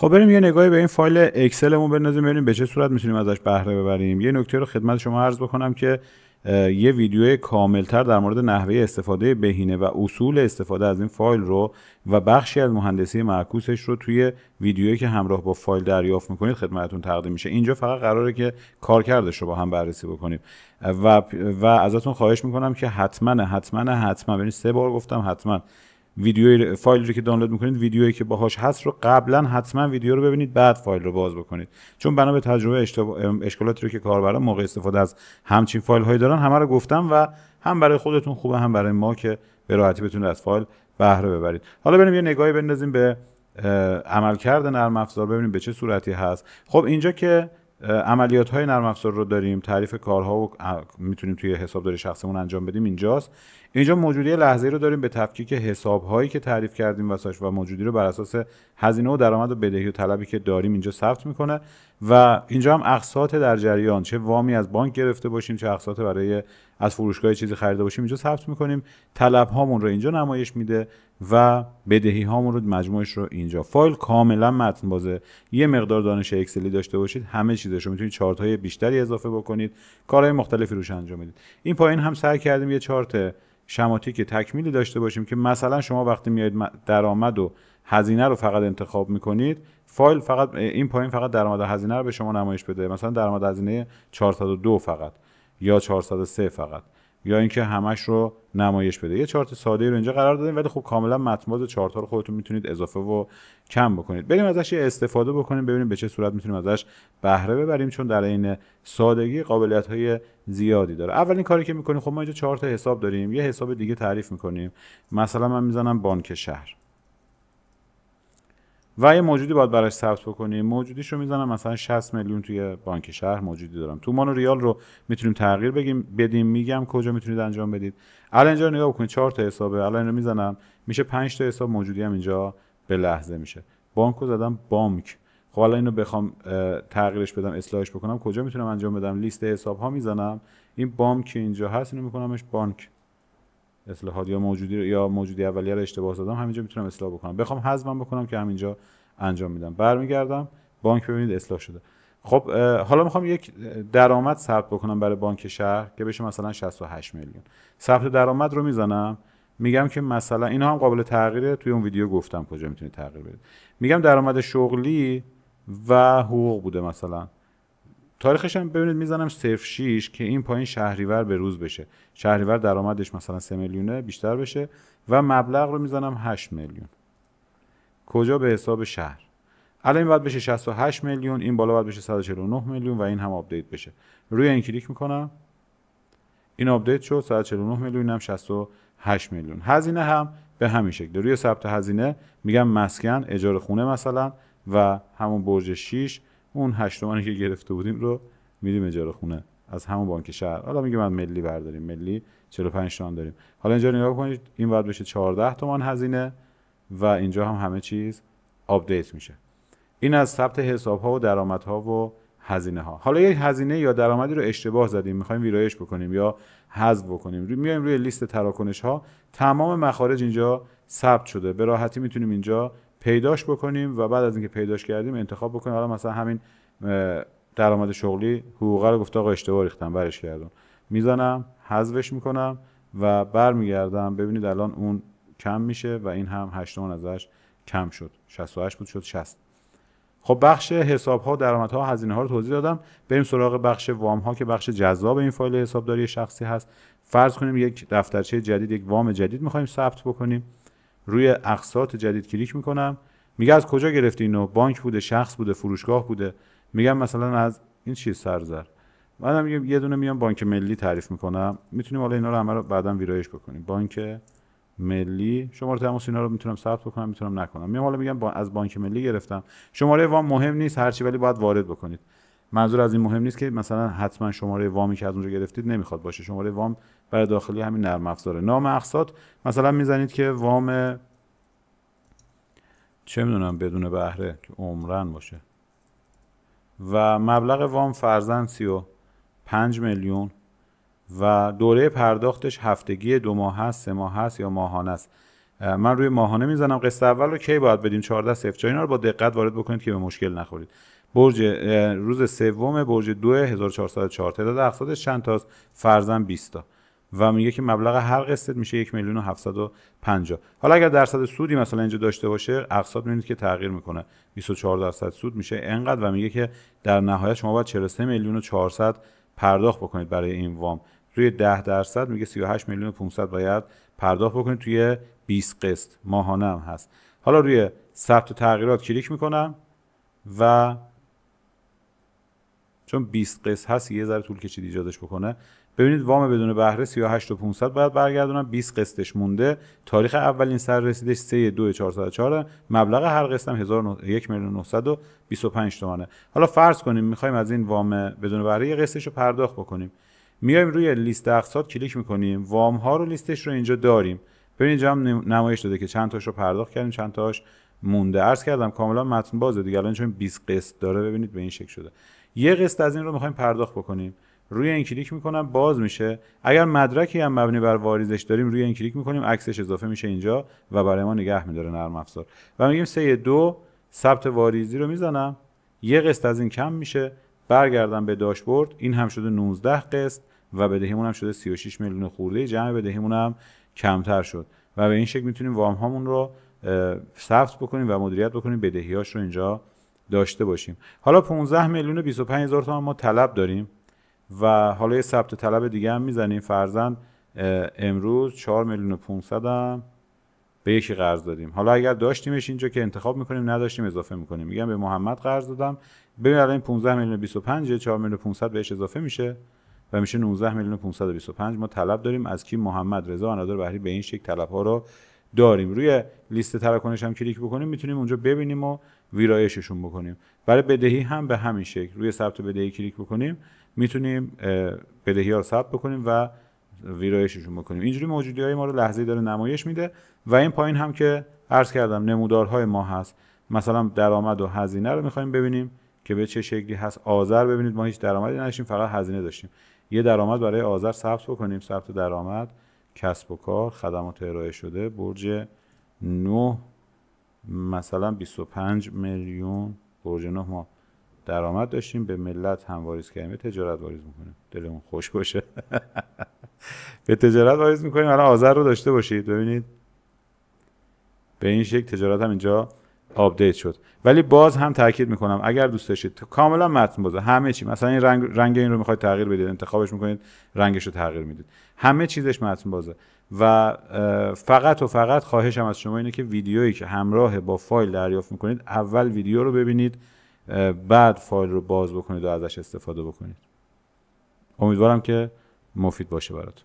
خب بریم یه نگاهی به این فایل اکسلمون بندازیم ببینیم به چه صورت میتونیم ازش بهره ببریم. یه نکته رو خدمت شما عرض بکنم که یه ویدیو کاملتر در مورد نحوه استفاده بهینه و اصول استفاده از این فایل رو و بخشی از مهندسی معکوسش رو توی ویدیویی که همراه با فایل دریافت میکنید خدمتتون تقدیم میشه. اینجا فقط قراره که کارکردش رو با هم بررسی بکنیم و ازتون خواهش میکنم که حتما یعنی 3 بار گفتم حتما ویدیوی فایل رو که دانلود میکنید ویدیویی که باهاش هست رو قبلا حتما ویدیو رو ببینید بعد فایل رو باز بکنید، چون بنا به تجربه اشکالاتی رو که کاربران موقع استفاده از همچین فایل هایی دارن همه رو گفتم و هم برای خودتون خوبه هم برای ما که به راحتی بتونید از فایل بهره ببرید. حالا بریم یه نگاهی بندازیم به عملکرد نرم افزار ببینیم به چه صورتی هست. خب اینجا که عملیات های نرم افزار رو داریم، تعریف کارها و میتونیم توی حسابداری شخصمون انجام بدیم. اینجا موجودی لحظه‌ای رو داریم به تفکیک حساب هایی که تعریف کردیم واسش و موجودی رو بر اساس هزینه و درآمد و بدهی و طلبی که داریم اینجا ثبت میکنه و اینجا هم اقساط در جریان، چه وامی از بانک گرفته باشیم چه اقساط برای از فروشگاه چیزی خریده باشیم اینجا ثبت میکنیم. طلب هامون رو اینجا نمایش میده و بدهی هامون رو مجموعش رو اینجا. فایل کاملا متن بازه. یه مقدار دانش اکسلی داشته باشید همه چیزش رو میتونید چارت های بیشتری اضافه بکنید، کارهای مختلفی روش انجام بدید. این پایین هم سعی کردیم یه چارت شماتیک تکمیلی داشته باشیم که مثلا شما وقتی میایید درآمد و هزینه رو فقط انتخاب میکنید، فایل فقط این پایین فقط درآمد و هزینه رو به شما نمایش بده، مثلا درآمد هزینه 402 فقط یا 403 فقط، یا اینکه همش رو نمایش بده. یه چارت ساده رو اینجا قرار دادیم ولی خب کاملا متن‌باز چارت ها رو خودتون میتونید اضافه و کم بکنید. بریم ازش یه استفاده بکنیم ببینیم به چه صورت میتونیم ازش بهره ببریم، چون در این سادگی قابلیت های زیادی داره. اولین کاری که میکنیم، خب ما اینجا 4 تا حساب داریم، یه حساب دیگه تعریف میکنیم. مثلا من میزنم بانک شهر و یه موجودی باید براش ثبت بکنیم. موجودیشو میزنم مثلا 60 میلیون توی بانک شهر موجودی دارم. تومان و ریال رو میتونیم تغییر بدیم، میگم کجا میتونید انجام بدید. الان اینجا نگاه بکنید 4 تا حسابه، الان اینو میزنم میشه 5 تا حساب موجودی هم اینجا به لحظه میشه. بانکو زدم بانک. خب الان اینو بخوام تغییرش بدم اصلاحش بکنم کجا میتونم انجام بدم؟ لیست حساب ها میزنم، این بانک اینجا هست اینو میکنمش بانک. اصلاحات یا موجودی اولیه رو اشتباه زدم همینجا میتونم اصلاح بکنم. بخوام حذفم بکنم که همینجا انجام میدم، برمیگردم بانک ببینید اصلاح شده. خب حالا میخوام یک درآمد ثبت بکنم برای بانک شهر که بشه مثلا 68 میلیون. ثبت درآمد رو میزنم، میگم که مثلا اینا هم قابل تغییره، توی اون ویدیو گفتم کجا میتونید تغییر بدید. میگم درآمد شغلی و حقوق بوده، مثلا تاریخش هم ببینید میزنم 06 که این پایین شهریور به روز بشه، شهریور درآمدش مثلا 3 میلیونه بیشتر بشه و مبلغ رو میزنم 8 میلیون. کجا؟ به حساب شهر. الان این باید بشه 68 میلیون، این بالا باید بشه 149 میلیون و این هم آپدیت بشه. روی این کلیک میکنم، این آپدیت شد 149 میلیون، هم 68 میلیون. هزینه هم به همین شکل. روی ثبت هزینه میگم مسکن، اجاره خونه مثلا و همون برج 6 اون 8 تومانی که گرفته بودیم رو میدیم اجاره خونه از همون بانک شهر. حالا میگم من ملی برداریم، ملی 45 تومن داریم. حالا اینجا نگاه کنید این باید بشه 14 تومن هزینه و اینجا هم همه چیز آپدیت میشه. این از ثبت حساب ها و درآمد ها و هزینه ها. حالا یک هزینه یا درآمدی رو اشتباه زدیم میخوایم ویرایش بکنیم یا حذف بکنیم، میایم روی لیست تراکنش ها، تمام مخارج اینجا ثبت شده، به راحتی میتونیم اینجا پیداش بکنیم و بعد از اینکه پیداش کردیم انتخاب بکنیم. حالا مثلا همین درآمد شغلی حقوق رو گفت آقا اشتباه ریختم برش کردم، میزنم حذفش میکنم و برمیگردم. ببینید الان اون کم میشه و این هم 8 تومن ازش کم شد، 68 بود شد 60. خب بخش حساب ها، درآمد ها، هزینه ها رو توضیح دادم. بریم سراغ بخش وام ها که بخش جذاب این فایل حسابداری شخصی هست. فرض کنیم یک دفترچه جدید، یک وام جدید می‌خوایم ثبت بکنیم. روی اقساط جدید کلیک می‌کنم، میگه از کجا گرفتی اینو؟ بانک بوده، شخص بوده، فروشگاه بوده. میگم مثلا از این چیز سرزر. بعدم میگم یه دونه میام بانک ملی تعریف می‌کنم. میتونیم حالا اینا رو همه رو بعداً ویرایش بکنیم. بانک ملی، شماره تماس اینا رو میتونم ثبت بکنم میتونم نکنم. میام حالا میگم از بانک ملی گرفتم. شماره وام مهم نیست، هرچی ولی باید وارد بکنید. منظور از این مهم نیست که مثلا حتما شماره وامی که از اونجا گرفتید نمیخواد باشه. شماره وام برای داخلی همین نرم افزاره. نام اقساط مثلا میزنید که وام چه میدونم بدون بهره که عمرن باشه و مبلغ وام فرضاً 35 میلیون و دوره پرداختش هفتگی، 2 ماه هست، 3 ماه هست یا ماهانه است. من روی ماهانه میزنم. قسط اول رو کی باید بدیم؟ 14 صفر. اینا رو با دقت وارد بکنید که به مشکل نخورید. برج روز سوم برج 2 1404. تعداد اقساطش چند تاست؟ فرضاً 20 تا. و میگه که مبلغ هر قسطت میشه 1,750,000. حالا اگر درصد سودی مثلا اینجا داشته باشه، اقساط میبینید که تغییر میکنه. 24% سود میشه اینقدر و میگه که در نهایت شما باید 43,400,000 پرداخت بکنید برای این وام. روی 10% میگه 38,500,000 باید پرداخت بکنید توی 20 قسط. ماهانه هم هست. حالا روی ثبت تغییرات کلیک میکنم و چون 20 قسط هست یه ذره طول کشید ایجادش بکنه. ببینید وام بدون بهره 38,500 باید برگردونم. 20 قسطش مونده. تاریخ اولین سر رسیدش 3/2/404. مبلغ هر قسطم 1,925 تومانه. حالا فرض کنیم میخوایم از این وام بدون بهره یه قسطش رو پرداخت بکنیم. میایم روی لیست اقساط کلیک میکنیم. وام ها رو لیستش رو اینجا داریم. ببینید اینجا هم نمایش داده که چند تاش رو پرداخت کردیم، چند تاش مونده. عرض کردم کاملا متن بازه دیگه. الان چون 20 قسط داره ببینید به این شکل شده. یه قسط از این رو میخوایم پرداخت بکنیم. روی این کلیک میکنم باز میشه. اگر مدرکی هم مبنی بر واریزش داریم روی این کلیک میکنیم، عکسش اضافه میشه اینجا و برای ما نگه میداره نرم افزار. و میگیم 3/2 ثبت واریزی رو میزنم. یه قسط از این کم میشه. برگردم به داشبورد. این هم شده 19 قسط و بدهیمون هم شده 36 میلیون خورده. جمع بدهیمون هم کمتر شد و به این شکل میتونیم وام هامون رو ثبت بکنیم و مدیریت بکنیم، بدهیاش رو اینجا داشته باشیم. حالا 15,025,000 تومان ما طلب داریم و حالا یه ثبت طلب دیگه هم میزنیم. فرضاً امروز 4,500,000 هم به یکی قرض دادیم. حالا اگر داشتیمش اینجا که انتخاب میکنیم، نداشتیم اضافه میکنیم. میگم به محمد قرض دادم. ببین الان 15,025,000 4,500,000 بهش اضافه میشه و میشه 19,525,000 ما طلب داریم از کی؟ محمد رضا انادر بهری. به این شکل طلب ها رو داریم. روی لیست تراکنش هم کلیک بکنیم میتونیم اونجا ببینیم و ویرایششون بکنیم. برای بدهی هم به همین شکل روی ثبت بدهی کلیک بکنیم میتونیم بدهی ها رو ثبت بکنیم و ویرایششون بکنیم. اینجوری موجودی‌های ما رو لحظه‌ای داره نمایش میده و این پایین هم که عرض کردم نمودارهای ما هست. مثلا درآمد و هزینه رو می‌خوایم ببینیم که به چه شکلی هست. آذر ببینید ما هیچ درآمدی نداشتیم، فقط هزینه داشتیم. یه درآمد برای آذر ثبت بکنیم. ثبت درآمد، کسب و کار، خدمات ارائه شده، برج 9 مثلا 25 میلیون. برج 9 ما درآمد داشتیم، به ملت هم واریز کردیم، تجارت واریز میکنیم. دلمون خوش باشه. به تجارت واریز میکنیم. الان آذر رو داشته باشید. ببینید به این شکل تجارت هم اینجا آپدیت شد. ولی باز هم تاکید میکنم اگر دوست داشتید کاملا متن بازه، همه چی، مثلا این رنگ این رو میخواید تغییر بدید، انتخابش میکنید، رنگش رو تغییر میدید، همه چیزش متن بازه. و فقط و فقط خواهشم از شما اینه که ویدیویی که همراه با فایل دریافت میکنید اول ویدیو رو ببینید، بعد فایل رو باز بکنید و ازش استفاده بکنید. امیدوارم که مفید باشه براتون.